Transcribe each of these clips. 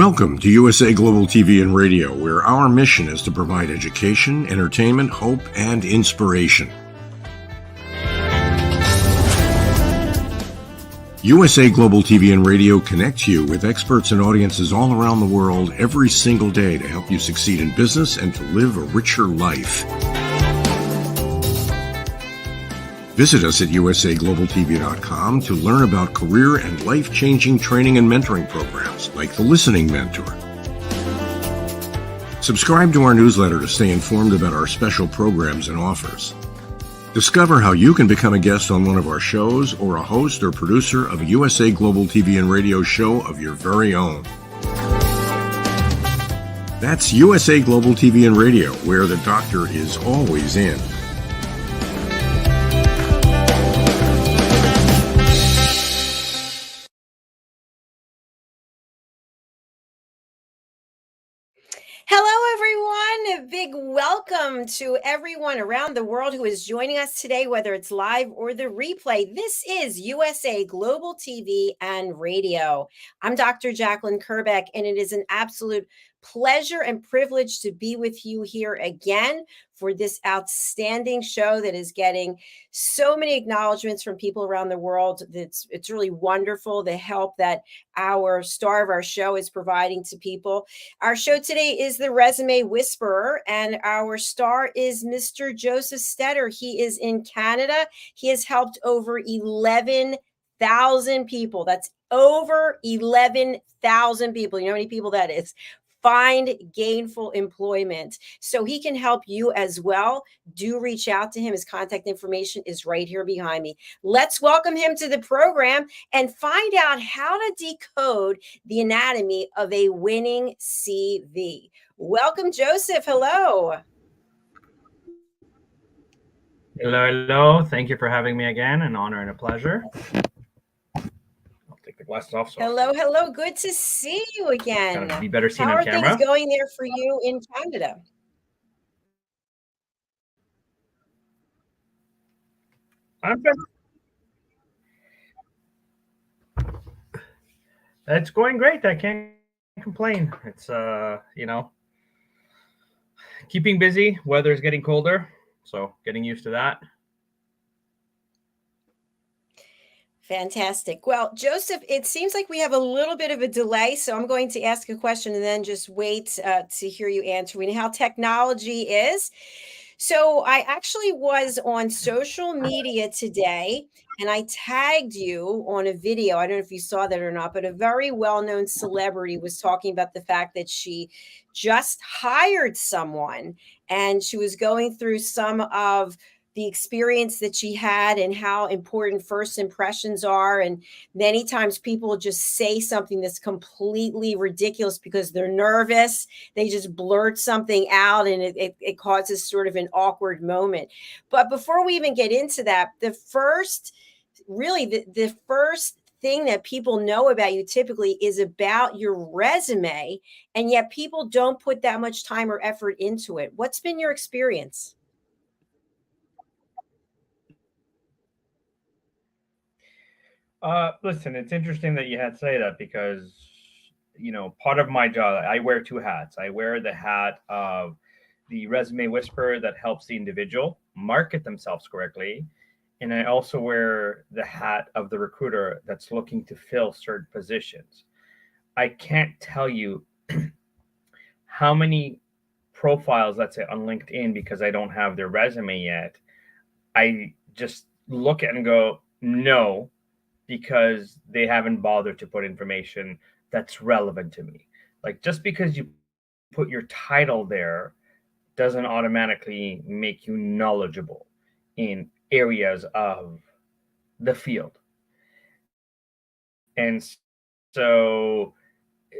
Welcome to USA Global TV and Radio, where our mission is to provide education, entertainment, hope, and inspiration. USA Global TV and Radio connects you with experts and audiences all around the world every single day to help you succeed in business and to live a richer life. Visit us at usaglobaltv.com to learn about career and life-changing training and mentoring programs like the Listening Mentor. Subscribe to our newsletter to stay informed about our special programs and offers. Discover how you can become a guest on one of our shows or a host or producer of a USA Global TV and Radio show of your very own. That's USA Global TV and Radio, where the doctor is always in. Hello, everyone. A big welcome to everyone around the world who is joining us today, whether it's live or the replay. This is USA Global TV and Radio. I'm Dr. JACALYN Kerbeck, and it is an absolute pleasure and privilege to be with you here again for this outstanding show that is getting so many acknowledgments from people around the world. It's really wonderful, the help that our star of our show is providing to people. Our show today is the Resume Whisperer, and our star is Mr. JosefStetter. He is in Canada. He has helped over 11,000 people. That's over 11,000 people. You know how many people that is? Find gainful employment. So he can help you as well. Do reach out to him. His contact information is right here behind me. Let's welcome him to the program and find out how to decode the anatomy of a winning CV. Welcome, Joseph. Hello. Hello. Thank you for having me again. An honor and a pleasure. The glasses off. So hello. Good to see you again. Be better seen on camera. How are things going there for you in Canada? It's going great. I can't complain. It's keeping busy. Weather's getting colder, so getting used to that. Fantastic. Well, Joseph, it seems like we have a little bit of a delay, so I'm going to ask a question and then just wait to hear you answer. We know how technology is. So I actually was on social media today, and I tagged you on a video. I don't know if you saw that or not, but a very well-known celebrity was talking about the fact that she just hired someone, and she was going through some of the experience that she had and how important first impressions are. And many times people just say something that's completely ridiculous because they're nervous. They just blurt something out and it causes sort of an awkward moment. But before we even get into that, the first thing that people know about you typically is about your resume, and yet people don't put that much time or effort into it. What's been your experience? Listen, it's interesting that you had to say that because, part of my job, I wear two hats. I wear the hat of the resume whisperer that helps the individual market themselves correctly. And I also wear the hat of the recruiter that's looking to fill certain positions. I can't tell you how many profiles, let's say on LinkedIn, because I don't have their resume yet, I just look at and go, no, because they haven't bothered to put information that's relevant to me. Like, just because you put your title there doesn't automatically make you knowledgeable in areas of the field. And so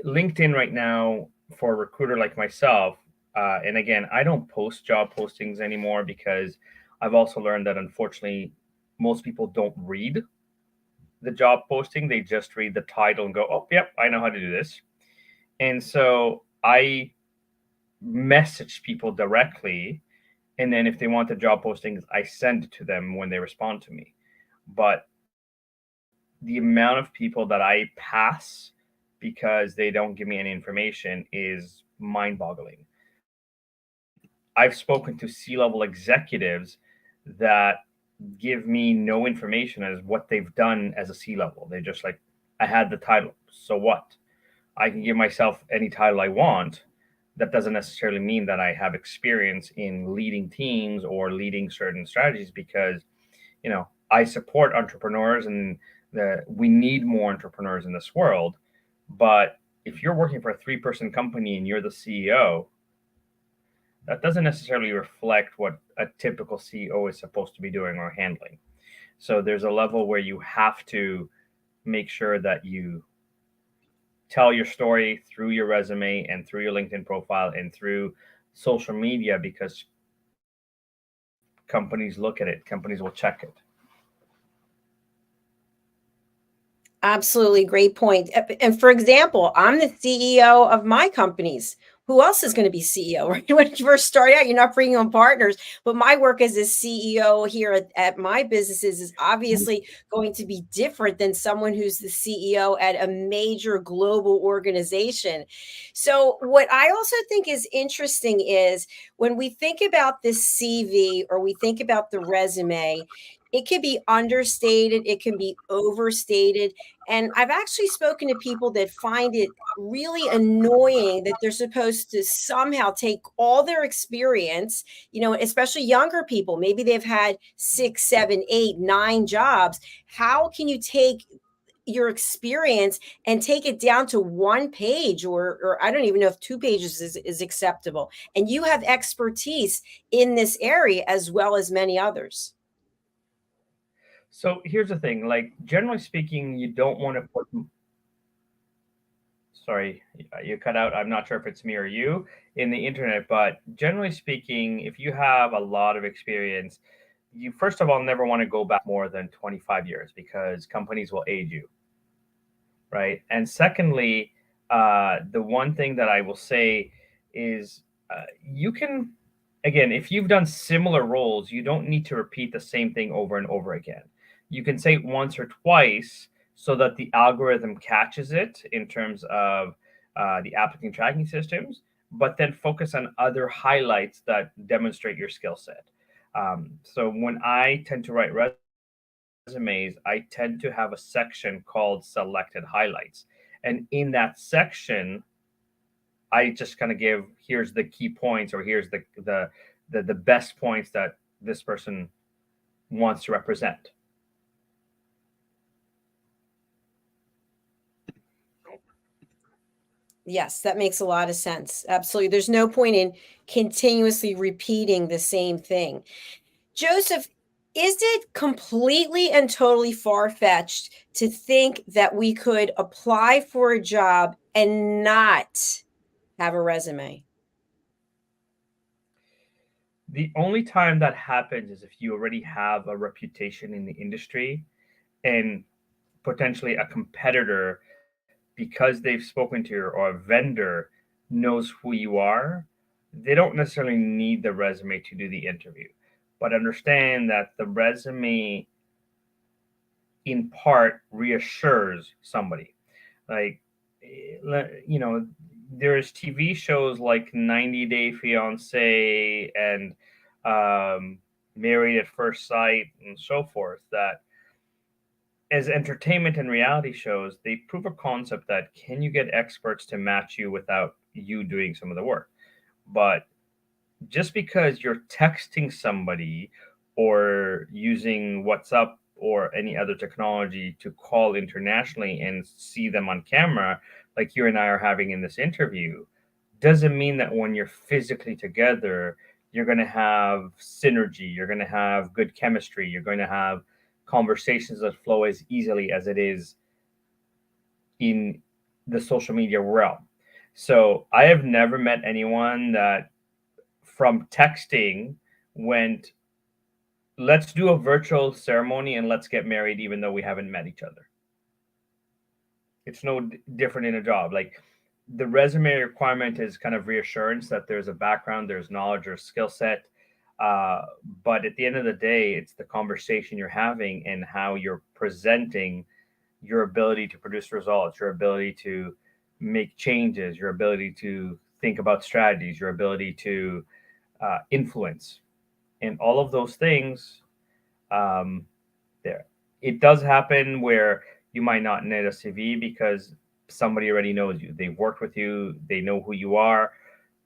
LinkedIn right now for a recruiter like myself, and again, I don't post job postings anymore because I've also learned that unfortunately most people don't read the job posting. They just read the title and go, oh, yep, I know how to do this. And so I message people directly. And then if they want the job postings, I send it to them when they respond to me. But the amount of people that I pass because they don't give me any information is mind-boggling. I've spoken to C-level executives that give me no information as what they've done as a C-level. They're just like, I had the title, so what? I can give myself any title I want. That doesn't necessarily mean that I have experience in leading teams or leading certain strategies, because, I support entrepreneurs, and we need more entrepreneurs in this world. But if you're working for a 3-person company and you're the CEO, that doesn't necessarily reflect what a typical CEO is supposed to be doing or handling. So there's a level where you have to make sure that you tell your story through your resume and through your LinkedIn profile and through social media, because companies look at it, companies will check it. Absolutely, great point. And for example, I'm the CEO of my companies. Who else is going to be CEO, right? When you first start out, you're not bringing on partners. But my work as a CEO here at my businesses is obviously going to be different than someone who's the CEO at a major global organization. So what I also think is interesting is when we think about the CV or we think about the resume, it can be understated, it can be overstated. And I've actually spoken to people that find it really annoying that they're supposed to somehow take all their experience, especially younger people. Maybe they've had 6, 7, 8, 9 jobs. How can you take your experience and take it down to 1 page, or I don't even know if 2 pages is acceptable? And you have expertise in this area as well as many others. So here's the thing, like, generally speaking, you don't want to put, sorry, you cut out. I'm not sure if it's me or you in the internet, but generally speaking, if you have a lot of experience, you first of all never want to go back more than 25 years, because companies will age you, right? And secondly, the one thing that I will say is, you can, again, if you've done similar roles, you don't need to repeat the same thing over and over again. You can say it once or twice so that the algorithm catches it in terms of the applicant tracking systems, but then focus on other highlights that demonstrate your skill set. So when I tend to write resumes, I tend to have a section called selected highlights. And in that section, I just kind of give, here's the key points, or here's the best points that this person wants to represent. Yes, that makes a lot of sense. Absolutely. There's no point in continuously repeating the same thing. Joseph, is it completely and totally far-fetched to think that we could apply for a job and not have a resume? The only time that happens is if you already have a reputation in the industry, and potentially a competitor, because they've spoken to you, or a vendor knows who you are. They don't necessarily need the resume to do the interview, but understand that the resume in part reassures somebody. Like, there's TV shows like 90 Day Fiance and Married at First Sight and so forth, that as entertainment and reality shows, they prove a concept that, can you get experts to match you without you doing some of the work? But just because you're texting somebody or using WhatsApp or any other technology to call internationally and see them on camera, like you and I are having in this interview, doesn't mean that when you're physically together, you're going to have synergy, you're going to have good chemistry, you're going to have conversations that flow as easily as it is in the social media realm. So I have never met anyone that from texting went, let's do a virtual ceremony and let's get married, even though we haven't met each other. It's no different in a job. Like, the resume requirement is kind of reassurance that there's a background, there's knowledge or skill set. But at the end of the day, it's the conversation you're having and how you're presenting your ability to produce results, your ability to make changes, your ability to think about strategies, your ability to influence, and all of those things. Um, there, it does happen where you might not need a CV because somebody already knows you. They've worked with you. They know who you are.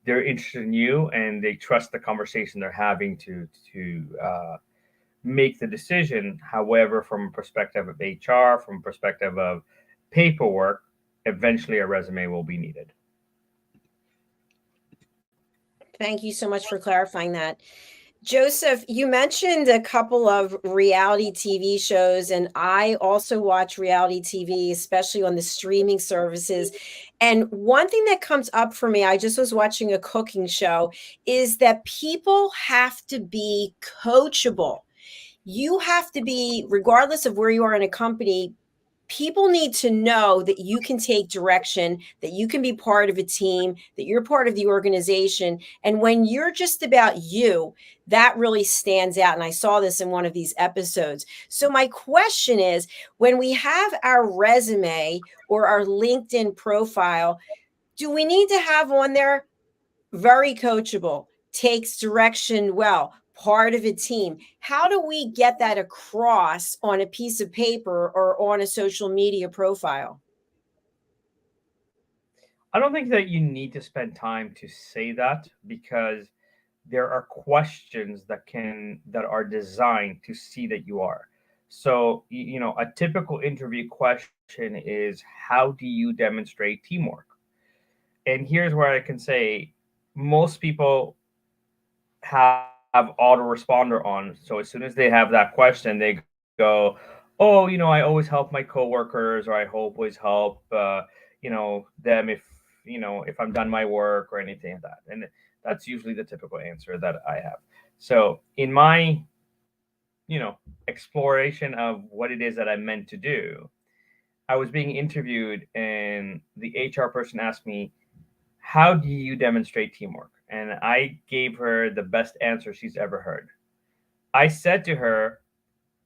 They're interested in you, and they trust the conversation they're having to make the decision. However, from a perspective of HR, from a perspective of paperwork, eventually a resume will be needed. Thank you so much for clarifying that. Joseph, you mentioned a couple of reality TV shows, and I also watch reality TV, especially on the streaming services. And one thing that comes up for me, I just was watching a cooking show, is that people have to be coachable. You have to be, regardless of where you are in a company, people need to know that you can take direction, that you can be part of a team, that you're part of the organization. And when you're just about you, that really stands out. And I saw this in one of these episodes. So my question is, when we have our resume or our LinkedIn profile, do we need to have on there very coachable, takes direction well, part of a team? How do we get that across on a piece of paper or on a social media profile? I don't think that you need to spend time to say that because there are questions that are designed to see that you are. So, a typical interview question is, how do you demonstrate teamwork? And here's where I can say most people have autoresponder on. So as soon as they have that question, they go, "Oh, I always help my coworkers, or I always help, them if I'm done my work or anything like that." And that's usually the typical answer that I have. So in my, exploration of what it is that I'm meant to do, I was being interviewed, and the HR person asked me, "How do you demonstrate teamwork?" And I gave her the best answer she's ever heard. I said to her,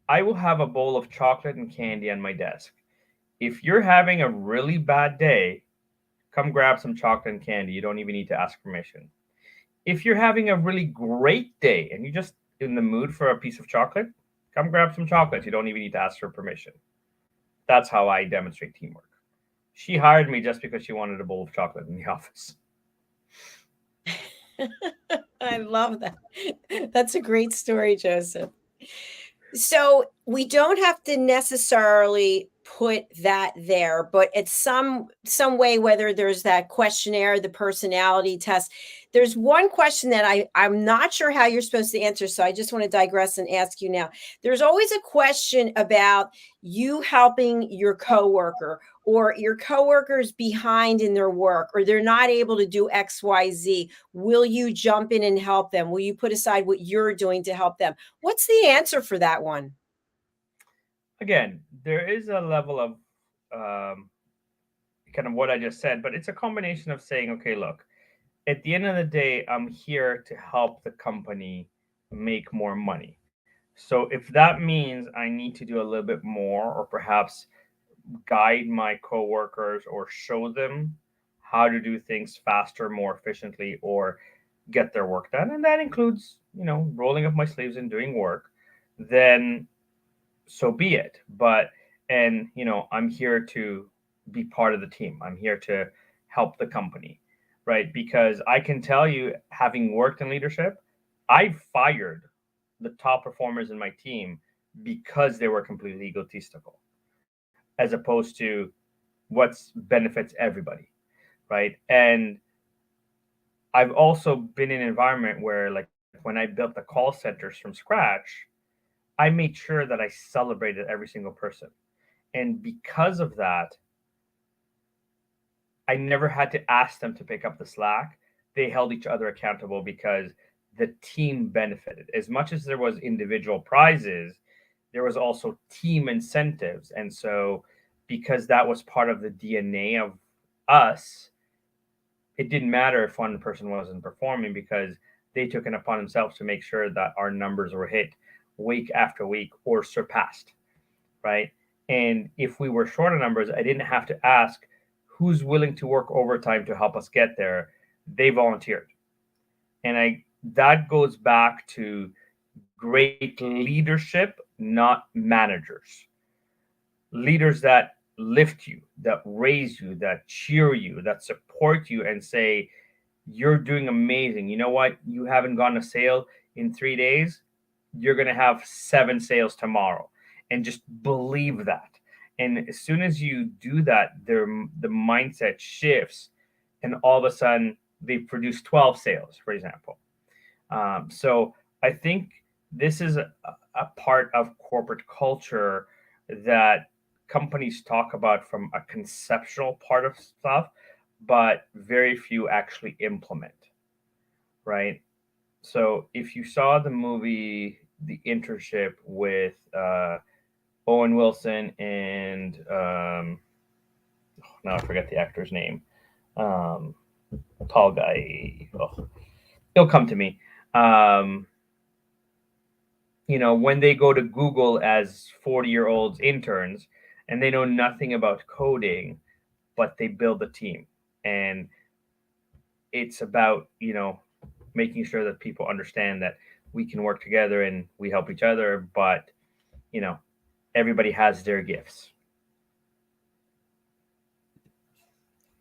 "I will have a bowl of chocolate and candy on my desk. If you're having a really bad day, come grab some chocolate and candy. You don't even need to ask permission. If you're having a really great day and you're just in the mood for a piece of chocolate, come grab some chocolate. You don't even need to ask for permission." That's how I demonstrate teamwork. She hired me just because she wanted a bowl of chocolate in the office. I love that. That's a great story, Joseph. So we don't have to necessarily put that there, but it's some way, whether there's that questionnaire, the personality test. There's one question that I'm not sure how you're supposed to answer, so I just want to digress and ask you now. There's always a question about you helping your coworker, or your coworkers behind in their work, or they're not able to do XYZ. Will you jump in and help them? Will you put aside what you're doing to help them? What's the answer for that one? Again, there is a level of um, kind of what I just said, but it's a combination of saying, okay, look, at the end of the day, I'm here to help the company make more money. So if that means I need to do a little bit more, or perhaps guide my coworkers or show them how to do things faster, more efficiently, or get their work done, and that includes, rolling up my sleeves and doing work, then so be it. But, and, I'm here to be part of the team. I'm here to help the company, right? Because I can tell you, having worked in leadership, I fired the top performers in my team because they were completely egotistical, as opposed to what's benefits everybody, right? And I've also been in an environment where, like, when I built the call centers from scratch, I made sure that I celebrated every single person. And because of that, I never had to ask them to pick up the slack. They held each other accountable because the team benefited. As much as there was individual prizes, there was also team incentives. And so because that was part of the DNA of us, it didn't matter if one person wasn't performing, because they took it upon themselves to make sure that our numbers were hit week after week or surpassed, right? And if we were short of numbers, I didn't have to ask who's willing to work overtime to help us get there, they volunteered. And that goes back to great leadership, not managers. Leaders that lift you, that raise you, that cheer you, that support you and say, you're doing amazing. You know what? You haven't gotten a sale in 3 days. You're going to have 7 sales tomorrow. And just believe that. And as soon as you do that, the mindset shifts, and all of a sudden they produce 12 sales, for example. So I think this is a part of corporate culture that companies talk about from a conceptual part of stuff, but very few actually implement, right? So if you saw the movie The Internship with Owen Wilson and now I forget the actor's name, tall guy, he'll come to me. When they go to Google as 40-year-olds interns and they know nothing about coding, but they build a team. And it's about, making sure that people understand that we can work together and we help each other, but, everybody has their gifts.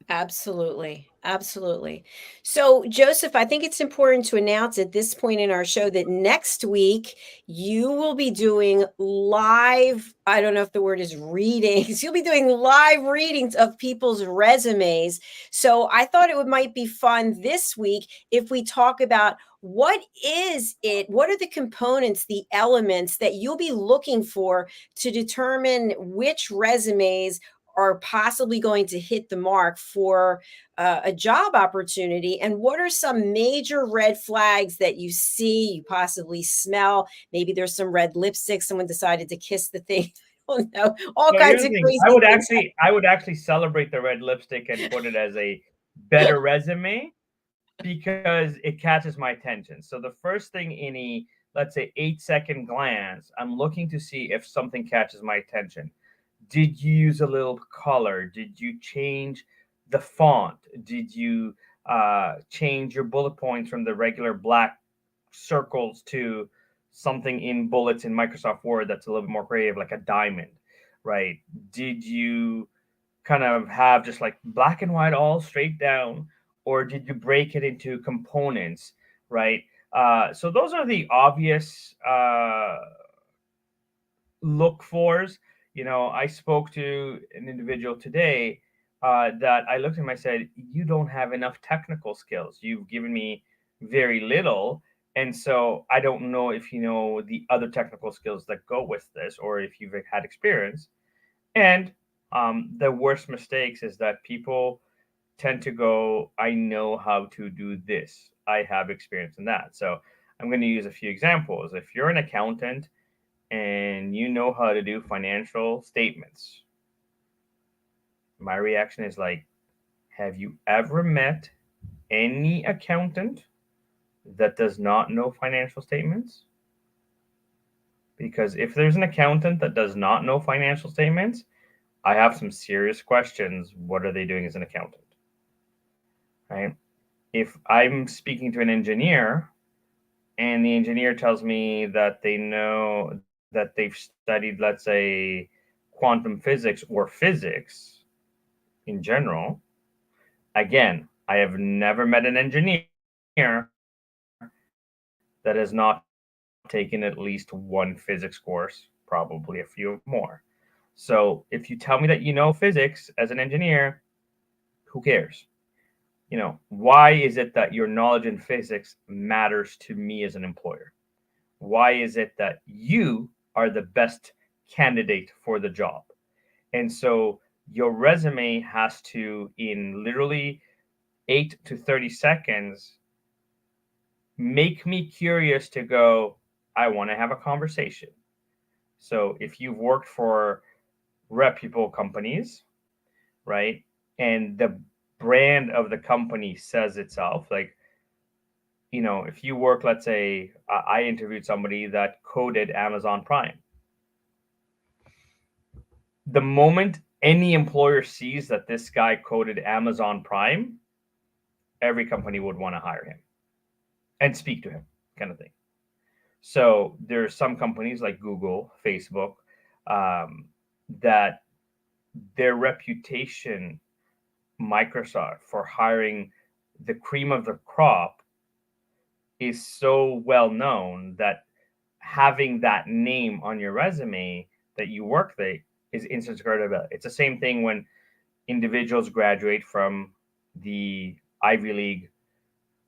Absolutely. Absolutely. So, Joseph, I think it's important to announce at this point in our show that next week you will be doing live, I don't know if the word is readings, you'll be doing live readings of people's resumes. So, I thought it might be fun this week if we talk about what are the components, the elements that you'll be looking for to determine which resumes are possibly going to hit the mark for a job opportunity, and what are some major red flags that you see, you possibly smell? Maybe there's some red lipstick, someone decided to kiss the thing. I don't know, all kinds of crazy things. I would actually celebrate the red lipstick and put it as a better resume because it catches my attention. So the first thing in a, let's say, 8-second glance, I'm looking to see if something catches my attention. Did you use a little color? Did you change the font? Did you change your bullet points from the regular black circles to something in bullets in Microsoft Word that's a little bit more creative, like a diamond, right? Did you kind of have just like black and white all straight down, or did you break it into components, right? So those are the obvious look fors. I spoke to an individual today that I looked at him, I said, you don't have enough technical skills. You've given me very little. And so I don't know if you know the other technical skills that go with this, or if you've had experience. And the worst mistakes is that people tend to go, I know how to do this. I have experience in that. So I'm going to use a few examples. If you're an accountant and you know how to do financial statements, my reaction is like, have you ever met any accountant that does not know financial statements? Because if there's an accountant that does not know financial statements, I have some serious questions. What are they doing as an accountant? Right? If I'm speaking to an engineer and the engineer tells me that they know that they've studied, let's say, quantum physics or physics in general, again, I have never met an engineer that has not taken at least one physics course, probably a few more. So if you tell me that you know physics as an engineer, who cares? Why is it that your knowledge in physics matters to me as an employer? Why is it that you are the best candidate for the job? And so your resume has to, in literally 8 to 30 seconds, make me curious to go, I want to have a conversation. So if you've worked for reputable companies, right, and the brand of the company says itself, like, if you work, let's say, I interviewed somebody that coded Amazon Prime. The moment any employer sees that this guy coded Amazon Prime, every company would want to hire him and speak to him, kind of thing. So there's some companies like Google, Facebook, that their reputation, Microsoft, for hiring the cream of the crop is so well known that having that name on your resume that you work there is instant credibility. It's the same thing when individuals graduate from the Ivy League,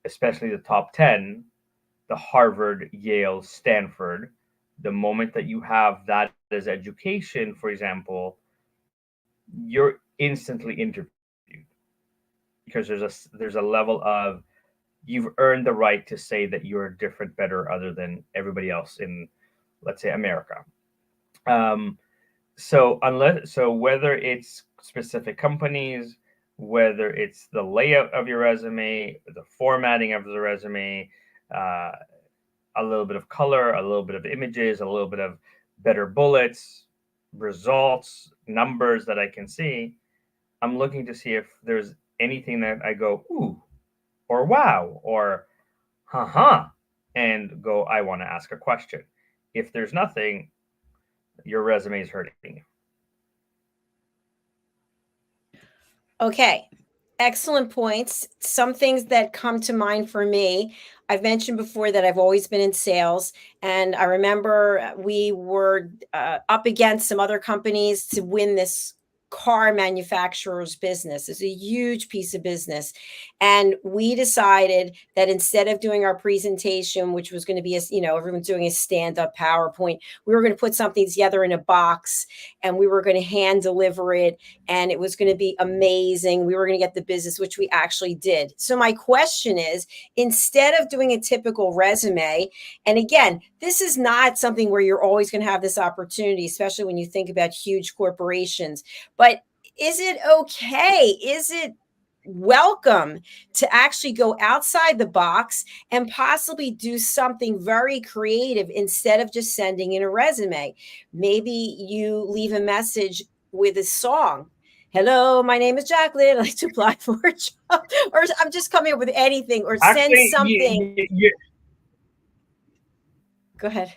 especially the top 10, the Harvard, Yale, Stanford. The moment that you have that as education, for example, you're instantly interviewed because there's a level of you've earned the right to say that you're different, better, other than everybody else in, let's say, America. Um, so whether it's specific companies, whether it's the layout of your resume, the formatting of the resume, uh, a little bit of color, a little bit of images, a little bit of better bullets, results, numbers that I can see, I'm looking to see if there's anything that I go, ooh, or wow, or huh, and go, I want to ask a question. If there's nothing, your resume is hurting you. Okay. Excellent points. Some things that come to mind for me. I've mentioned before that I've always been in sales. And I remember we were up against some other companies to win this car manufacturer's business. It's a huge piece of business. And we decided that instead of doing our presentation, which was going to be, everyone's doing a stand-up PowerPoint, we were going to put something together in a box and we were going to hand deliver it, and it was going to be amazing. We were going to get the business, which we actually did. So my question is, instead of doing a typical resume, and again, this is not something where you're always going to have this opportunity, especially when you think about huge corporations, but is it okay? Is it welcome to actually go outside the box and possibly do something very creative instead of just sending in a resume? Maybe you leave a message with a song. Hello, my name is JACALYN. I'd like to apply for a job. Or I'm just coming up with anything, or send Actually, something. Go ahead.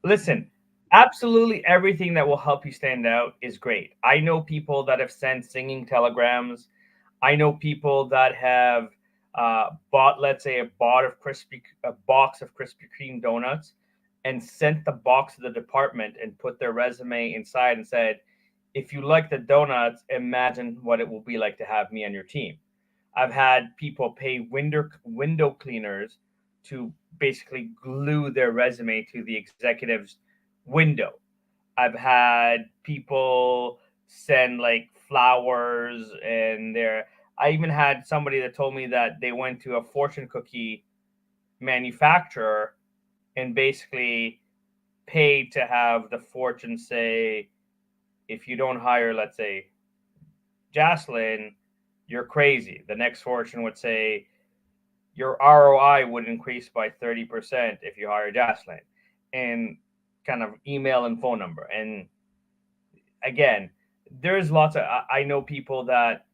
Listen, absolutely everything that will help you stand out is great. I know people that have sent singing telegrams. I know people that have bought, let's say, a box of Krispy Kreme donuts and sent the box to the department and put their resume inside and said, if you like the donuts, imagine what it will be like to have me on your team. I've had people pay window cleaners to basically glue their resume to the executive's window. I've had people send like flowers and I even had somebody that told me that they went to a fortune cookie manufacturer and basically paid to have the fortune say, if you don't hire, let's say, JACALYN, you're crazy. The next fortune would say, your ROI would increase by 30% if you hire JACALYN, and kind of email and phone number. And again, there's lots of, I know people that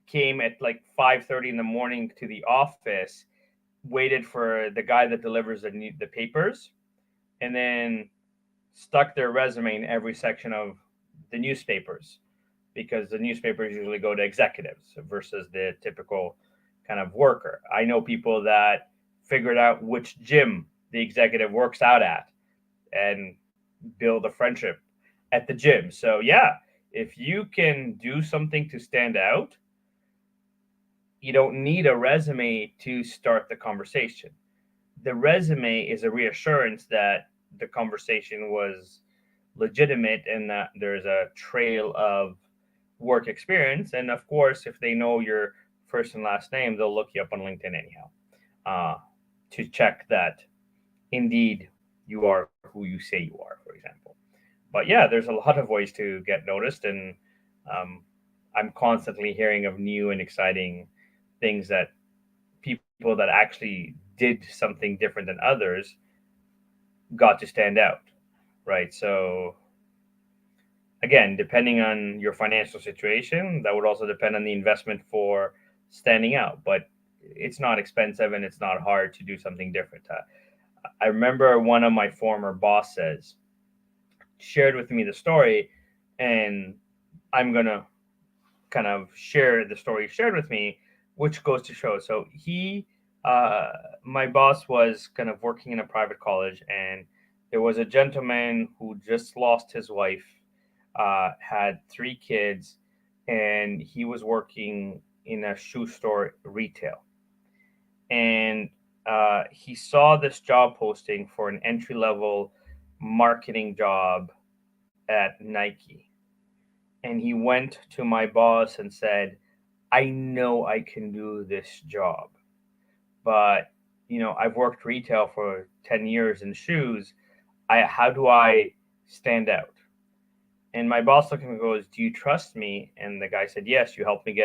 came at like 5:30 in the morning to the office, waited for the guy that delivers the papers, and then stuck their resume in every section of the newspapers, because the newspapers usually go to executives versus the typical kind of worker. I know people that figured out which gym the executive works out at and build a friendship at the gym. So yeah, if you can do something to stand out, you don't need a resume to start the conversation. The resume is a reassurance that the conversation was legitimate and that there's a trail of work experience. And of course, if they know your first and last name, they'll look you up on LinkedIn anyhow, to check that indeed you are who you say you are, for example. But yeah, there's a lot of ways to get noticed, and I'm constantly hearing of new and exciting things that people that actually did something different than others got to stand out, right? So again, depending on your financial situation, that would also depend on the investment for standing out. But it's not expensive and it's not hard to do something different. I remember one of my former bosses shared with me the story, and I'm going to kind of share the story he shared with me, which goes to show. So my boss was kind of working in a private college, and there was a gentleman who just lost his wife, had 3 kids, and he was working in a shoe store retail. And he saw this job posting for an entry level marketing job at Nike. And he went to my boss and said, I know I can do this job, but I've worked retail for 10 years in shoes. How do I stand out? And my boss looked at me and goes, do you trust me? And the guy said, yes, you helped me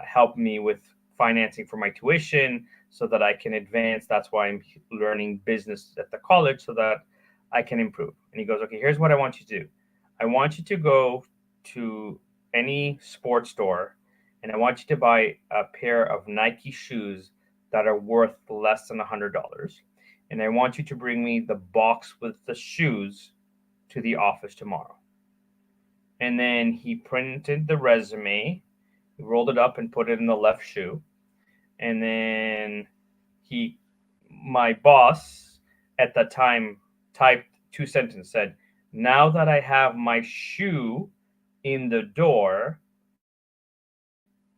help me with financing for my tuition so that I can advance. That's why I'm learning business at the college so that I can improve. And he goes, okay, here's what I want you to do. I want you to go to any sports store and I want you to buy a pair of Nike shoes that are worth less than $100. And I want you to bring me the box with the shoes to the office tomorrow. And then he printed the resume, he rolled it up and put it in the left shoe. And then my boss at the time typed 2 sentences, said, now that I have my shoe in the door,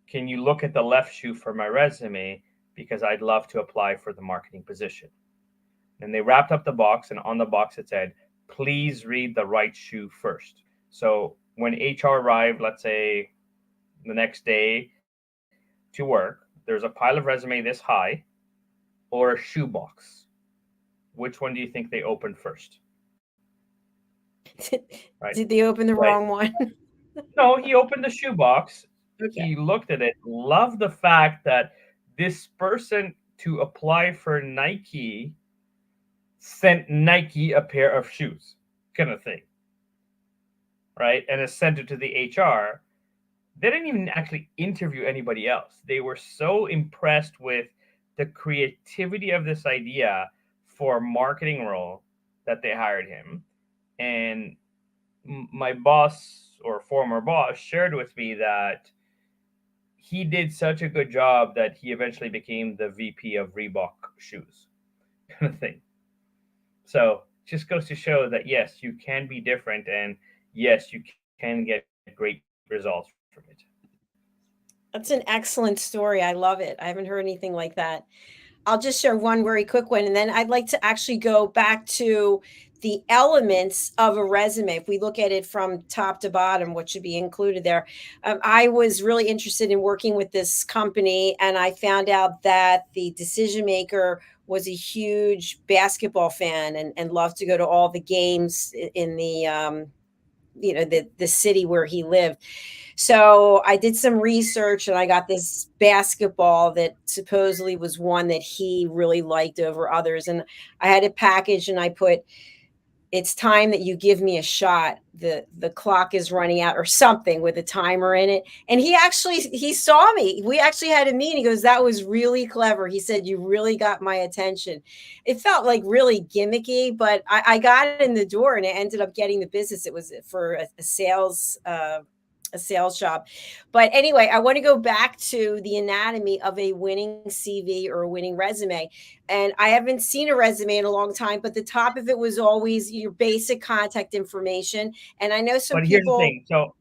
can you look at the left shoe for my resume? Because I'd love to apply for the marketing position. And they wrapped up the box, and on the box it said, please read the right shoe first. So when HR arrived, let's say the next day to work, there's a pile of resume this high or a shoe box. Which one do you think they opened first? Right. Did they open the wrong one? No, he opened the shoebox. Okay. He looked at it, loved the fact that this person to apply for Nike sent Nike a pair of shoes, kind of thing. Right? And it sent it to the HR. They didn't even actually interview anybody else. They were so impressed with the creativity of this idea for a marketing role that they hired him. And my boss or former boss shared with me that he did such a good job that he eventually became the VP of Reebok shoes, kind of thing. So just goes to show that, yes, you can be different, and yes, you can get great results from it. That's an excellent story. I love it. I haven't heard anything like that. I'll just share one very quick one, and then I'd like to actually go back to the elements of a resume. If we look at it from top to bottom, what should be included there. I was really interested in working with this company, and I found out that the decision maker was a huge basketball fan and loved to go to all the games in the the city where he lived. So I did some research and I got this basketball that supposedly was one that he really liked over others. And I had it packaged and I put, it's time that you give me a shot. The clock is running out, or something with a timer in it. And he saw me. We actually had a meeting. He goes, that was really clever. He said, you really got my attention. It felt like really gimmicky, but I got it in the door and I ended up getting the business. It was for a sales job. But anyway, I want to go back to the anatomy of a winning CV or a winning resume. And I haven't seen a resume in a long time, but the top of it was always your basic contact information. And I know some people. But here's the thing. So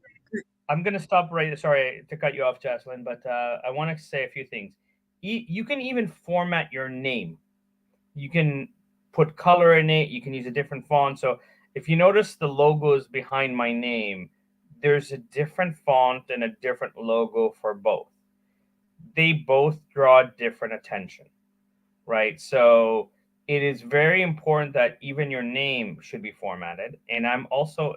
I'm going to stop right there. Sorry to cut you off, JACALYN, but I want to say a few things. You can even format your name. You can put color in it. You can use a different font. So if you notice the logos behind my name, there's a different font and a different logo for both. They both draw different attention, right? So it is very important that even your name should be formatted. And I'm also,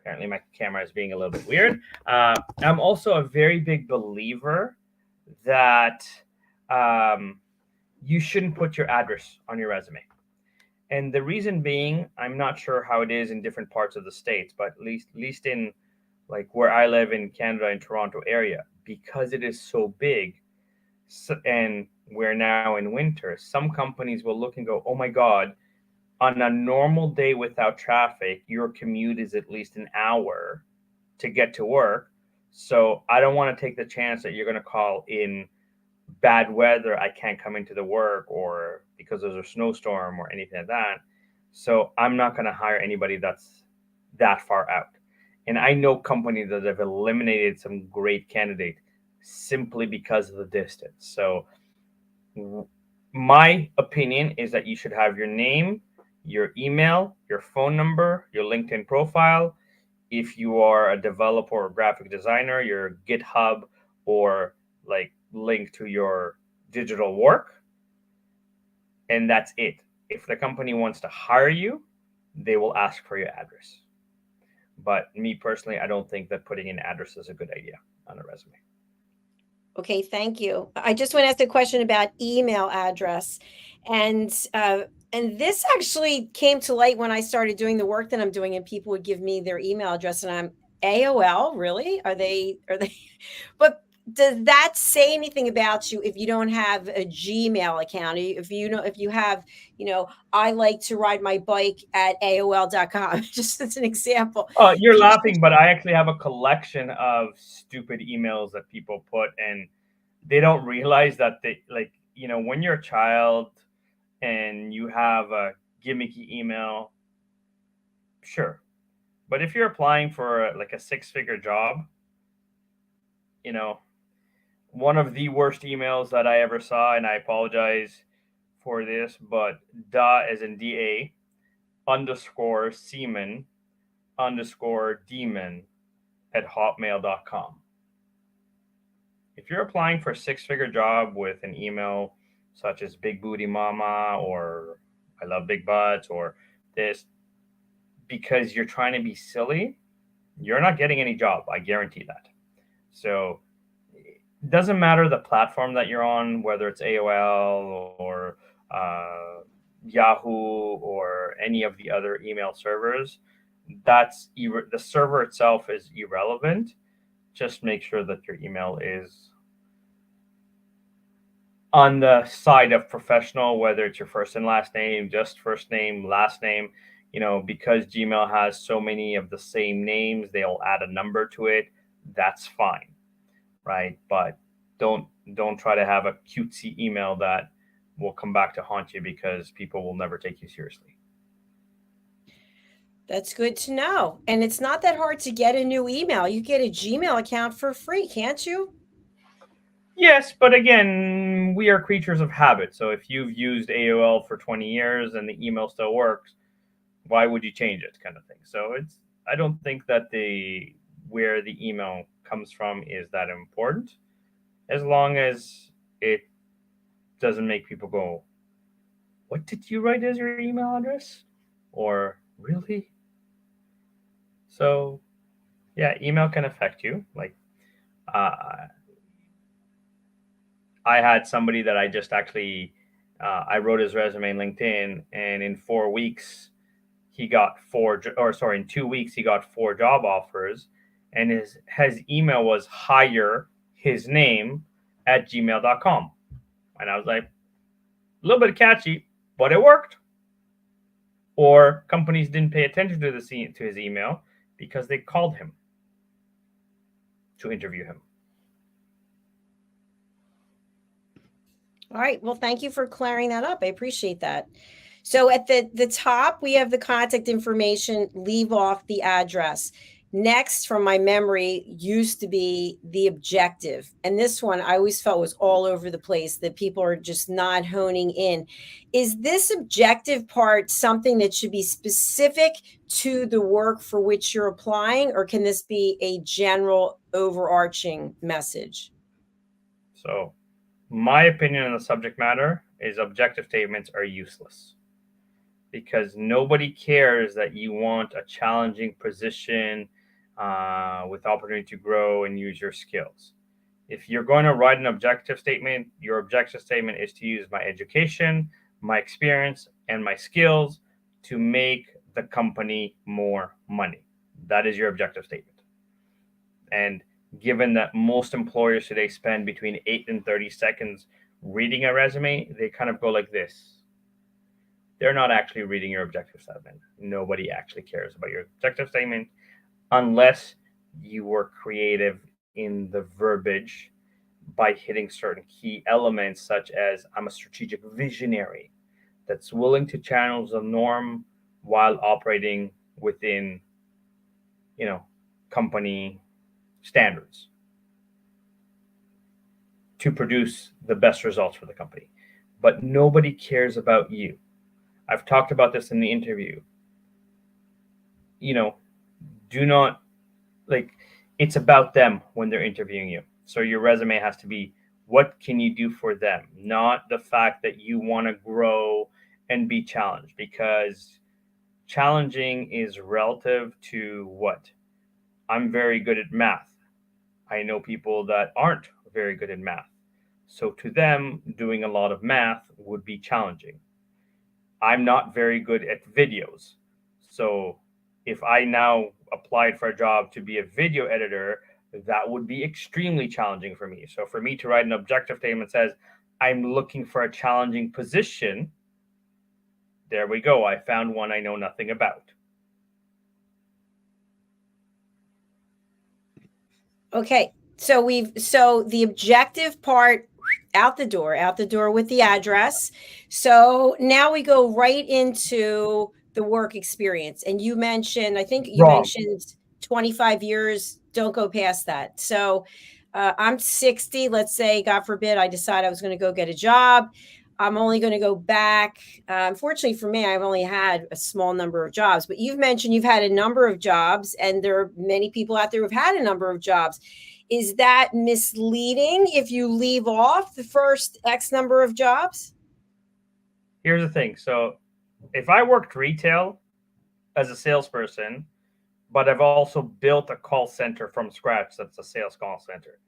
apparently my camera is being a little bit weird. I'm also a very big believer that you shouldn't put your address on your resume. And the reason being, I'm not sure how it is in different parts of the States, but at least in like where I live in Canada, in Toronto area, because it is so big, and we're now in winter, some companies will look and go, oh my God, on a normal day without traffic, your commute is at least an hour to get to work. So I don't want to take the chance that you're going to call in bad weather, I can't come into the work, or because there's a snowstorm or anything like that. So I'm not going to hire anybody that's that far out. And I know companies that have eliminated some great candidates simply because of the distance. So my opinion is that you should have your name, your email, your phone number, your LinkedIn profile. If you are a developer or graphic designer, your GitHub or like link to your digital work. And that's it. If the company wants to hire you, they will ask for your address. But me personally, I don't think that putting an address is a good idea on a resume. Okay, thank you. I just want to ask a question about email address, and this actually came to light when I started doing the work that I'm doing, and people would give me their email address, and I'm AOL. Really? Are they? But does that say anything about you if you don't have a Gmail account? If you have, I like to ride my bike at AOL.com, just as an example. Oh, you're laughing, but I actually have a collection of stupid emails that people put, and they don't realize that they when you're a child and you have a gimmicky email, sure. But if you're applying for like a six-figure job, one of the worst emails that I ever saw, and I apologize for this, but da as in DA _ seaman _ demon at hotmail.com. If you're applying for a six-figure job with an email such as Big Booty Mama or I love big butts or this, because you're trying to be silly, you're not getting any job. I guarantee that. So it doesn't matter the platform that you're on, whether it's AOL or Yahoo or any of the other email servers. The server itself is irrelevant. Just make sure that your email is on the side of professional, whether it's your first and last name, just first name, last name. Because Gmail has so many of the same names, they'll add a number to it. That's fine, right? But don't try to have a cutesy email that will come back to haunt you, because people will never take you seriously. That's good to know. And it's not that hard to get a new email. You get a Gmail account for free, can't you? Yes, but again, we are creatures of habit. So if you've used AOL for 20 years and the email still works, why would you change it, kind of thing. So I don't think that where the email comes from is that important, as long as it doesn't make people go, what did you write as your email address? Or really? So yeah, email can affect you. Like I had somebody that I just actually I wrote his resume in LinkedIn, and in 4 weeks he got in 2 weeks he got 4 job offers, and his email was hire his name at gmail.com. And I was like, a little bit catchy, but it worked. Or companies didn't pay attention to his email because they called him to interview him. All right. Well, thank you for clearing that up. I appreciate that. So at the top, we have the contact information, leave off the address. Next, from my memory, used to be the objective. And this one I always felt was all over the place, that people are just not honing in. Is this objective part something that should be specific to the work for which you're applying, or can this be a general overarching message? So my opinion on the subject matter is objective statements are useless, because nobody cares that you want a challenging position with opportunity to grow and use your skills. If you're going to write an objective statement, your objective statement is to use my education, my experience, and my skills to make the company more money. That is your objective statement. And given that most employers today spend between 8 and 30 seconds reading a resume, they kind of go like this. They're not actually reading your objective statement. Nobody actually cares about your objective statement unless you were creative in the verbiage by hitting certain key elements, such as I'm a strategic visionary that's willing to challenge the norm while operating within, company standards to produce the best results for the company. But nobody cares about you. I've talked about this in the interview. Do not, it's about them when they're interviewing you. So your resume has to be, what can you do for them? Not the fact that you want to grow and be challenged, because challenging is relative to what? I'm very good at math. I know people that aren't very good at math. So to them, doing a lot of math would be challenging. I'm not very good at videos. So if I now applied for a job to be a video editor, that would be extremely challenging for me. So for me to write an objective statement that says, I'm looking for a challenging position, there we go. I found one I know nothing about. Okay. So the objective part out the door with the address. So now we go right into the work experience. And you mentioned, I think you mentioned 25 years, don't go past that. So I'm 60, let's say, God forbid, I decide I was going to go get a job. I'm only going to go back. Unfortunately for me, I've only had a small number of jobs, but you've mentioned you've had a number of jobs, and there are many people out there who've had a number of jobs. Is that misleading if you leave off the first X number of jobs? Here's the thing. So if I worked retail as a salesperson, but I've also built a call center from scratch, that's a sales call center,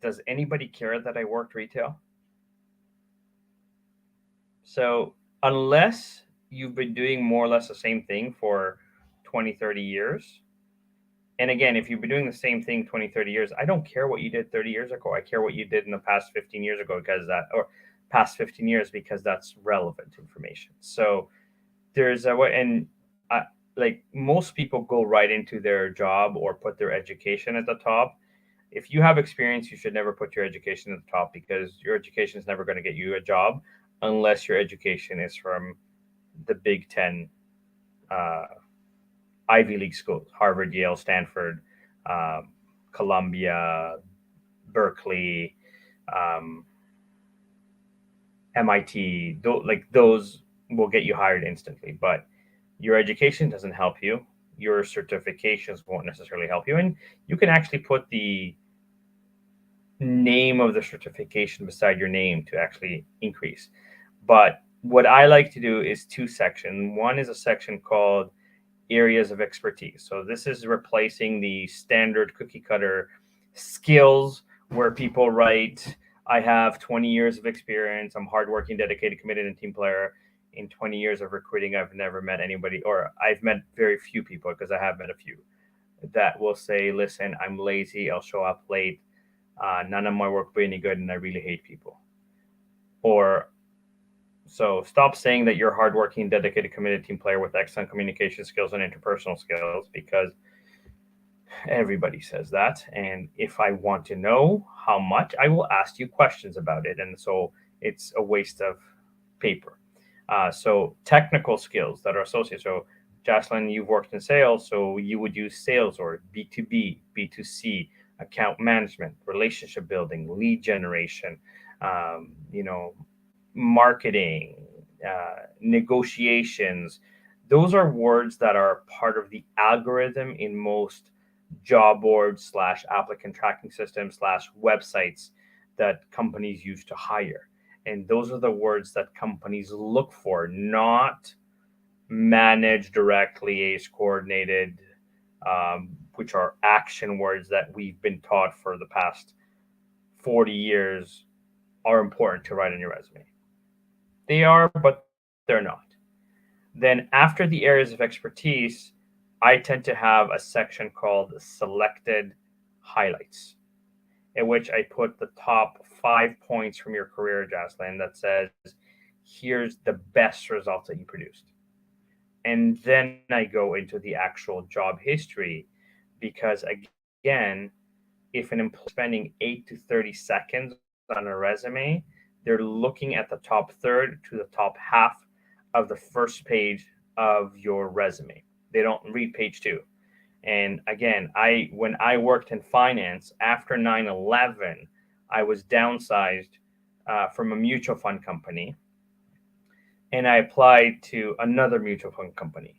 does anybody care that I worked retail? So unless you've been doing more or less the same thing for 20, 30 years, and again, if you've been doing the same thing 20, 30 years, I don't care what you did 30 years ago. I care what you did in the past 15 years ago, past 15 years, because that's relevant information. So there's a way, and most people go right into their job or put their education at the top. If you have experience, you should never put your education at the top, because your education is never going to get you a job unless your education is from the Big Ten Ivy League schools, Harvard, Yale, Stanford, Columbia, Berkeley, MIT. Those will get you hired instantly. But your education doesn't help you. Your certifications won't necessarily help you. And you can actually put the name of the certification beside your name to actually increase. But what I like to do is two sections. One is a section called areas of expertise. So this is replacing the standard cookie cutter skills where people write, I have 20 years of experience, I'm hardworking, dedicated, committed, and team player. In 20 years of recruiting, I've never met anybody, or I've met very few people, because I have met a few, that will say, listen, I'm lazy, I'll show up late, none of my work will be any good, and I really hate people. So stop saying that you're hardworking, dedicated, committed team player with excellent communication skills and interpersonal skills, because everybody says that. And if I want to know how much, I will ask you questions about it. And so it's a waste of paper. So technical skills that are associated. So JACALYN, you've worked in sales, so you would use sales or B2B, B2C, account management, relationship building, lead generation, marketing, negotiations. Those are words that are part of the algorithm in most job boards / applicant tracking systems / websites that companies use to hire. And those are the words that companies look for, not managed, direct, liaise, coordinated, which are action words that we've been taught for the past 40 years are important to write on your resume. They are, but they're not. Then after the areas of expertise, I tend to have a section called selected highlights, in which I put the top 5 points from your career, JACALYN, that says, here's the best results that you produced. And then I go into the actual job history, because again, if an employee is spending 8 to 30 seconds on a resume, they're looking at the top third to the top half of the first page of your resume. They don't read page 2. And again, when I worked in finance after 9/11, I was downsized from a mutual fund company, and I applied to another mutual fund company.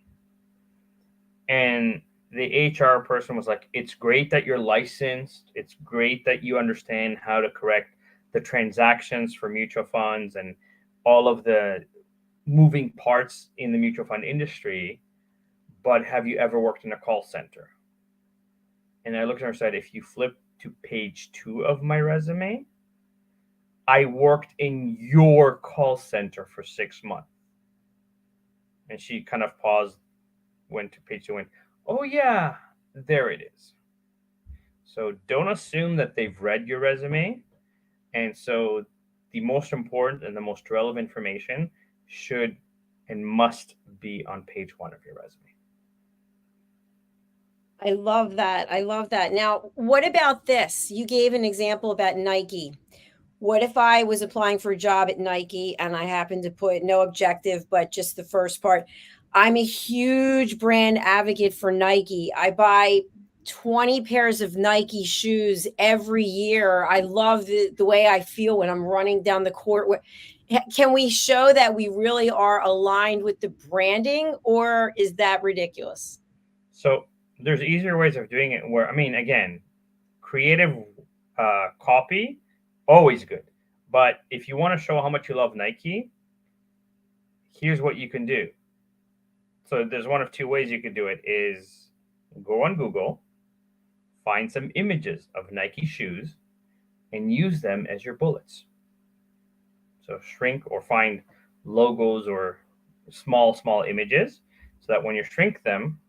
And the HR person was like, it's great that you're licensed. It's great that you understand how to correct the transactions for mutual funds and all of the moving parts in the mutual fund industry. But have you ever worked in a call center? And I looked at her and said, if you flip to page 2 of my resume, I worked in your call center for 6 months. And she kind of paused, went to page 2, went, oh yeah, there it is. So don't assume that they've read your resume. And so the most important and the most relevant information should and must be on page 1 of your resume. I love that. I love that. Now, what about this? You gave an example about Nike. What if I was applying for a job at Nike and I happened to put no objective, but just the first part? I'm a huge brand advocate for Nike. I buy 20 pairs of Nike shoes every year. I love the way I feel when I'm running down the court. Can we show that we really are aligned with the branding, or is that ridiculous? So there's easier ways of doing it where, I mean, again, creative copy, always good. But if you want to show how much you love Nike, here's what you can do. So there's one of 2 ways you could do it is go on Google, find some images of Nike shoes, and use them as your bullets. So shrink or find logos or small images so that when you shrink them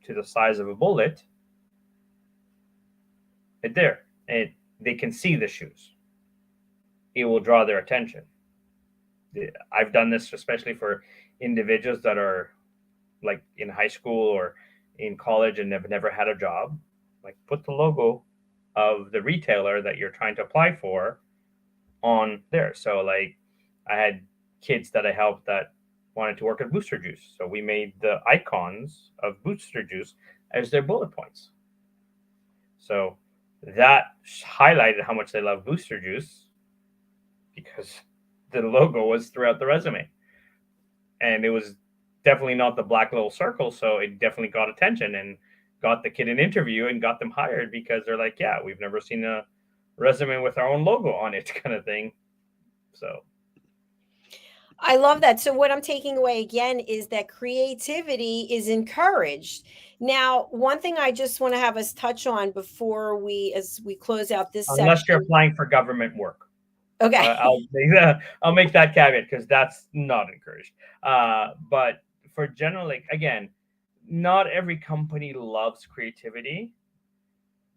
to the size of a bullet, they can see the shoes. It will draw their attention. I've done this especially for individuals that are like in high school or in college and have never had a job. Like, put the logo of the retailer that you're trying to apply for on there. So like, I had kids that I helped that wanted to work at Booster Juice. So we made the icons of Booster Juice as their bullet points. So that highlighted how much they love Booster Juice because the logo was throughout the resume. And it was definitely not the black little circle. So it definitely got attention and got the kid an interview and got them hired because they're like, yeah, we've never seen a resume with our own logo on it, kind of thing. So I love that. So what I'm taking away again is that creativity is encouraged. Now, one thing I just want to have us touch on before as we close out this unless section. you're applying for government work. Okay. I'll make that caveat because that's not encouraged. But for generally, again, not every company loves creativity.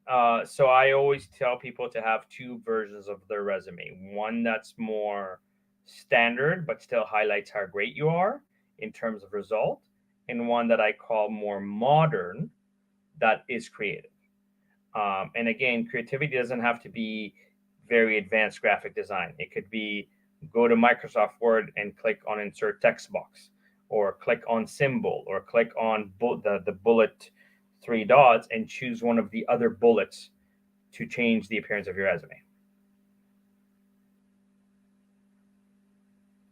So I always tell people to have 2 versions of their resume. One that's more standard, but still highlights how great you are in terms of result. And one that I call more modern, that is creative. And again, creativity doesn't have to be very advanced graphic design. It could be go to Microsoft Word and click on insert text box, or click on symbol, or click on the bullet 3 dots and choose one of the other bullets to change the appearance of your resume.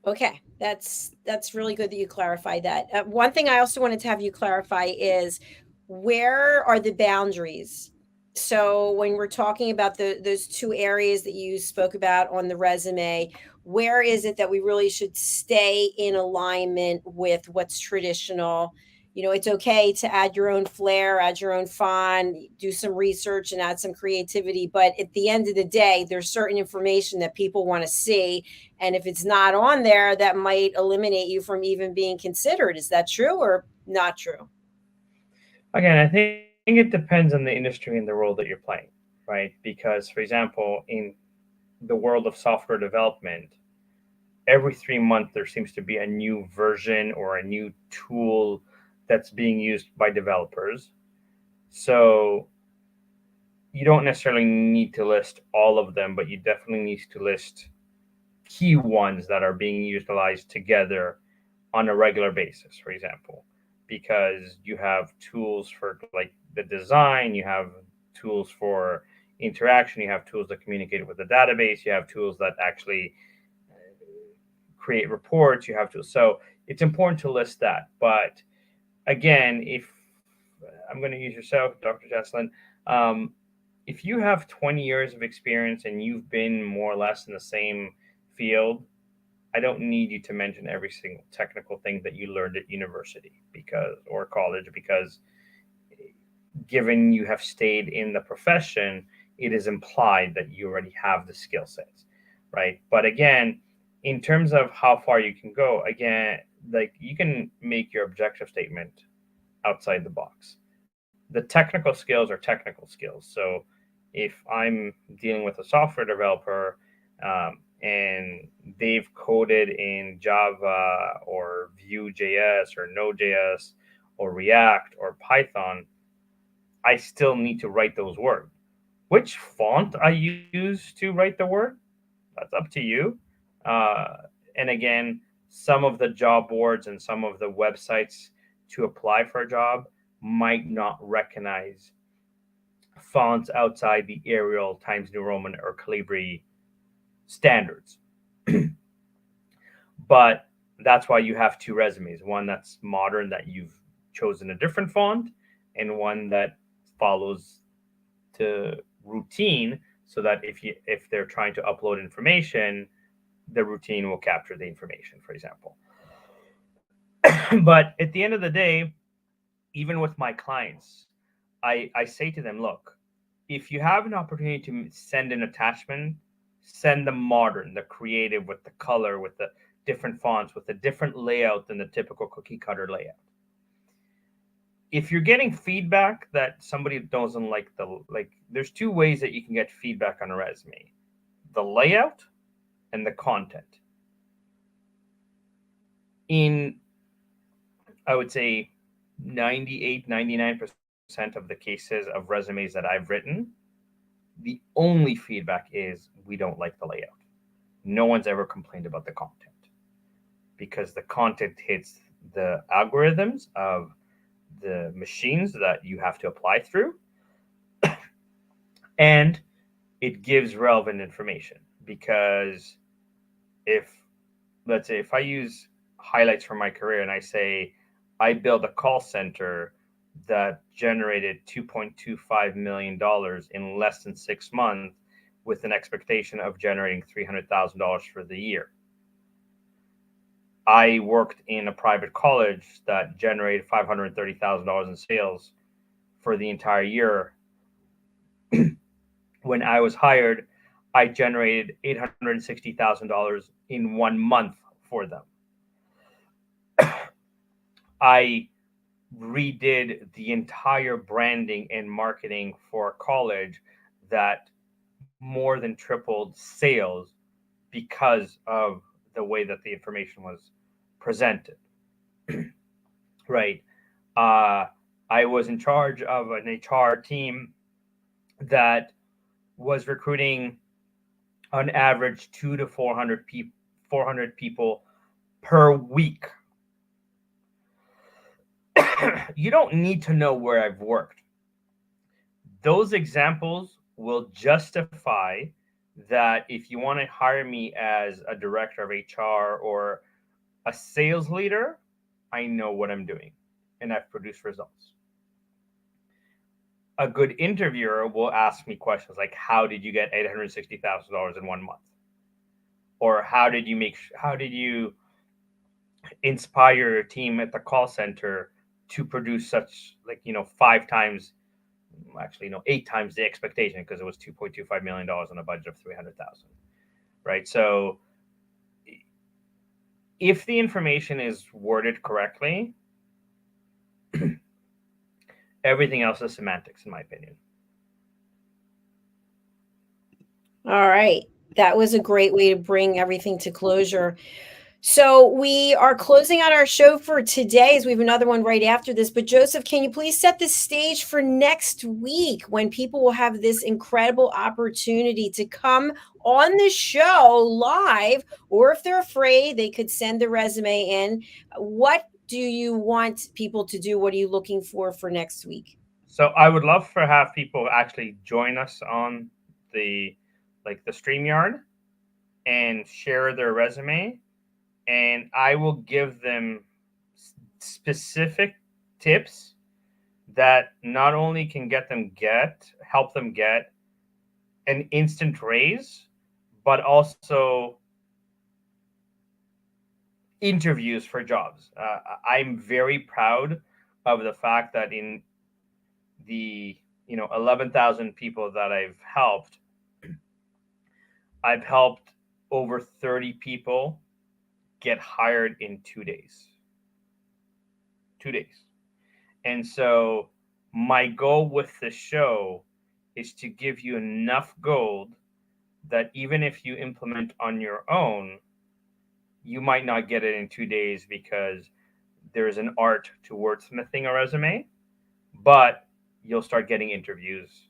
Okay, that's really good that you clarified that. One thing I also wanted to have you clarify is, where are the boundaries? So when we're talking about those 2 areas that you spoke about on the resume, where is it that we really should stay in alignment with what's traditional? it's okay to add your own flair, add your own font, do some research and add some creativity. But at the end of the day, there's certain information that people want to see. And if it's not on there, that might eliminate you from even being considered. Is that true or not true? Again, I think it depends on the industry and the role that you're playing, right? Because, for example, in the world of software development, every 3 months there seems to be a new version or a new tool that's being used by developers. So you don't necessarily need to list all of them, but you definitely need to list key ones that are being utilized together on a regular basis, for example, because you have tools for like the design, you have tools for interaction, you have tools that communicate with the database, you have tools that actually create reports, you have to. So it's important to list that. But again, if I'm going to use yourself, Dr. JACALYN, if you have 20 years of experience and you've been more or less in the same field, I don't need you to mention every single technical thing that you learned at university or college, because given you have stayed in the profession, it is implied that you already have the skill sets, right? But again, in terms of how far you can go, again, like you can make your objective statement outside the box. The technical skills are technical skills. So if I'm dealing with a software developer and they've coded in Java or Vue.js or Node.js or React or Python, I still need to write those words. Which font I use to write the word, that's up to you. And again, some of the job boards and some of the websites to apply for a job might not recognize fonts outside the Arial, Times New Roman, or Calibri standards. But that's why you have two resumes, one that's modern that you've chosen a different font, and one that follows to routine, so that if they're trying to upload information, the routine will capture the information, for example. But at the end of the day, even with my clients, I say to them, look, if you have an opportunity to send an attachment, send the modern, the creative, with the color, with the different fonts, with a different layout than the typical cookie cutter layout. If you're getting feedback that somebody doesn't like there's two ways that you can get feedback on a resume: the layout and the content. In, I would say, 98, 99% of the cases of resumes that I've written, the only feedback is we don't like the layout. No one's ever complained about the content, because the content hits the algorithms of the machines that you have to apply through, and it gives relevant information. Because let's say if I use highlights from my career and I say I built a call center that generated $2.25 million in less than 6 months with an expectation of generating $300,000 for the year. I worked in a private college that generated $530,000 in sales for the entire year. When I was hired, I generated $860,000 in 1 month for them. I redid the entire branding and marketing for a college that more than tripled sales because of the way that the information was presented. Right. I was in charge of an HR team that was recruiting on average 200 to 400 people per week. You don't need to know where I've worked. Those examples will justify that if you want to hire me as a director of HR or a sales leader, I know what I'm doing and I've produced results. A good interviewer will ask me questions like, how did you get $860,000 in 1 month? Or how did you inspire your team at the call center to produce such, like, 5 times, actually, 8 times the expectation, because it was $2.25 million on a budget of 300,000, right? So if the information is worded correctly, everything else is semantics, in my opinion. All right. That was a great way to bring everything to closure. So we are closing out our show for today, as we have another one right after this. But Joseph, can you please set the stage for next week, when people will have this incredible opportunity to come on the show live, or if they're afraid, they could send the resume in. What do you want people to do? What are you looking for next week? So I would love to have people actually join us on the StreamYard and share their resume, and I will give them specific tips that not only can help them get an instant raise, but also interviews for jobs. I'm very proud of the fact that in the 11,000 people that I've helped over 30 people get hired in 2 days. 2 days. And so my goal with the show is to give you enough gold that even if you implement on your own, you might not get it in 2 days, because there's an art to wordsmithing a resume, but you'll start getting interviews,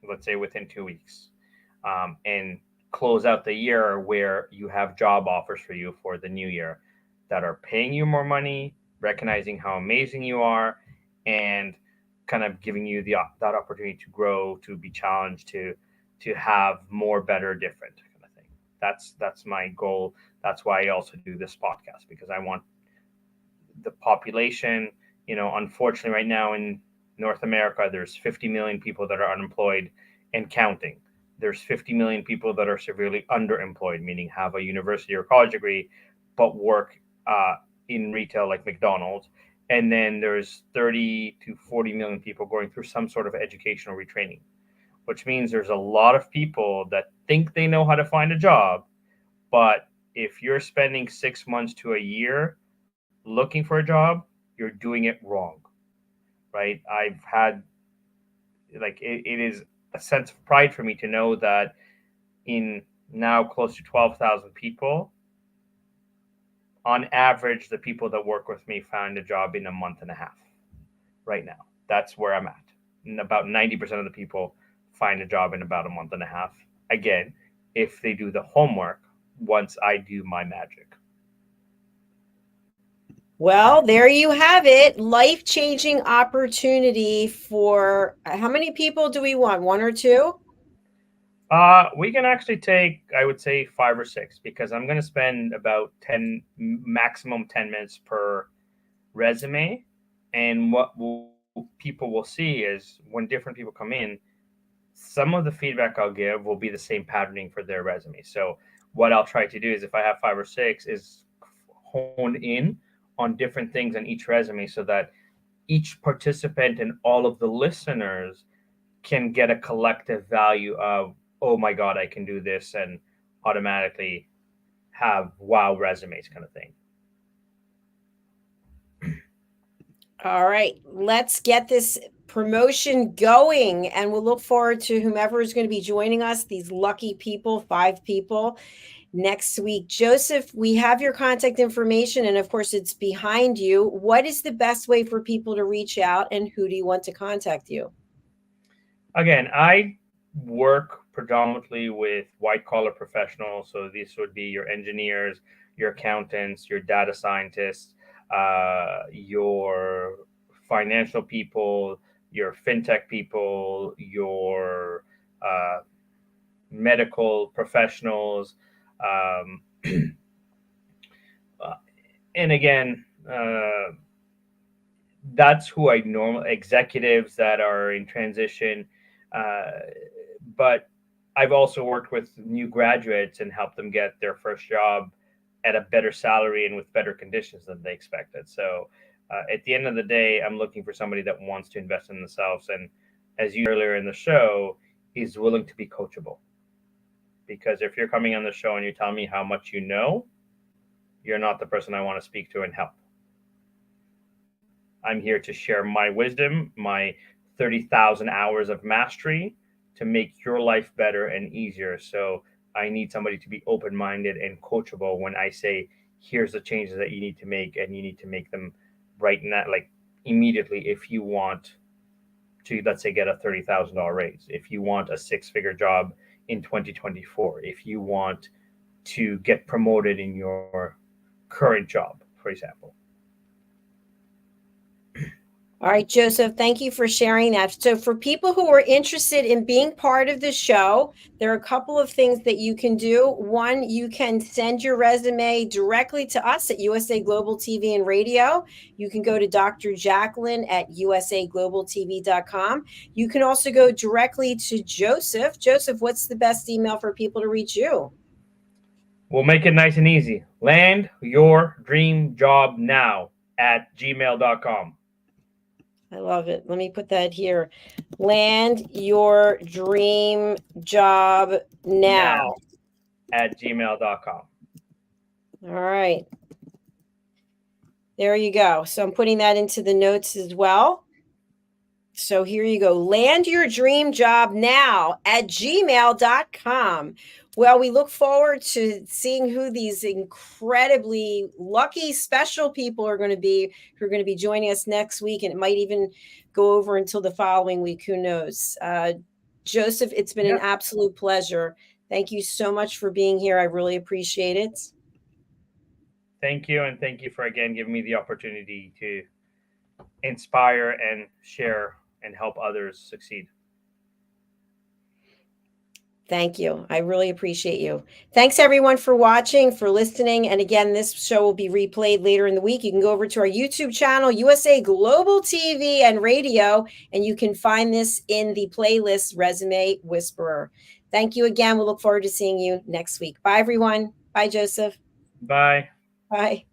let's say within 2 weeks, and close out the year where you have job offers for you for the new year that are paying you more money, recognizing how amazing you are, and kind of giving you that opportunity to grow, to be challenged, to have more, better, different kind of thing. That's my goal. That's why I also do this podcast, because I want the population, unfortunately right now in North America, there's 50 million people that are unemployed and counting. There's 50 million people that are severely underemployed, meaning have a university or college degree, but work in retail like McDonald's. And then there's 30 to 40 million people going through some sort of educational retraining, which means there's a lot of people that think they know how to find a job. But if you're spending 6 months to a year looking for a job, you're doing it wrong, right? I've had, it is a sense of pride for me to know that in now close to 12,000 people, on average, the people that work with me found a job in a month and a half. Right now, that's where I'm at. And about 90% of the people find a job in about a month and a half. Again, if they do the homework, once I do my magic. Well, there you have it. Life-changing opportunity for how many people do we want? 1 or 2? We can actually take, I would say, 5 or 6, because I'm going to spend about 10, maximum 10 minutes per resume. And what people will see is when different people come in, some of the feedback I'll give will be the same patterning for their resume. So what I'll try to do is, if I have 5 or 6, is hone in on different things on each resume, so that each participant and all of the listeners can get a collective value of, oh my God, I can do this, and automatically have wow resumes kind of thing. All right, let's get this promotion going, and we'll look forward to whomever is going to be joining us, these lucky people, 5 people next week. Joseph, we have your contact information, and of course it's behind you. What is the best way for people to reach out, and who do you want to contact you? Again, I work predominantly with white collar professionals. So these would be your engineers, your accountants, your data scientists, your financial people, your fintech people, your medical professionals. And again, that's who I normally, executives that are in transition. But I've also worked with new graduates and helped them get their first job at a better salary and with better conditions than they expected. So At the end of the day, I'm looking for somebody that wants to invest in themselves, and as you earlier in the show, is willing to be coachable. Because if you're coming on the show and you tell me how much you know, you're not the person I want to speak to and help. I'm here to share my wisdom, my 30,000 hours of mastery to make your life better and easier. So I need somebody to be open-minded and coachable when I say, here's the changes that you need to make, and you need to make them right now, like immediately, if you want to, let's say, get a $30,000 raise, if you want a 6-figure job in 2024, if you want to get promoted in your current job, for example. All right, Joseph, thank you for sharing that. So for people who are interested in being part of the show, there are a couple of things that you can do. One, you can send your resume directly to us at USA Global TV and Radio. You can go to Dr. JACALYN at usaglobaltv.com. You can also go directly to Joseph. Joseph, what's the best email for people to reach you? We'll make it nice and easy. Land your dream job now at gmail.com. I love it. Let me put that here. Land your dream job now. At gmail.com. All right. There you go. So I'm putting that into the notes as well. So here you go. Land your dream job now at gmail.com. Well, we look forward to seeing who these incredibly lucky, special people are going to be who are going to be joining us next week. And it might even go over until the following week. Who knows? Joseph, it's been an absolute pleasure. Thank you so much for being here. I really appreciate it. Thank you. And thank you for, again, giving me the opportunity to inspire and share and help others succeed. Thank you. I really appreciate you. Thanks everyone for watching, for listening. And again, this show will be replayed later in the week. You can go over to our YouTube channel, USA Global TV and Radio, and you can find this in the playlist Resume Whisperer. Thank you again. We'll look forward to seeing you next week. Bye, everyone. Bye, Joseph. Bye. Bye.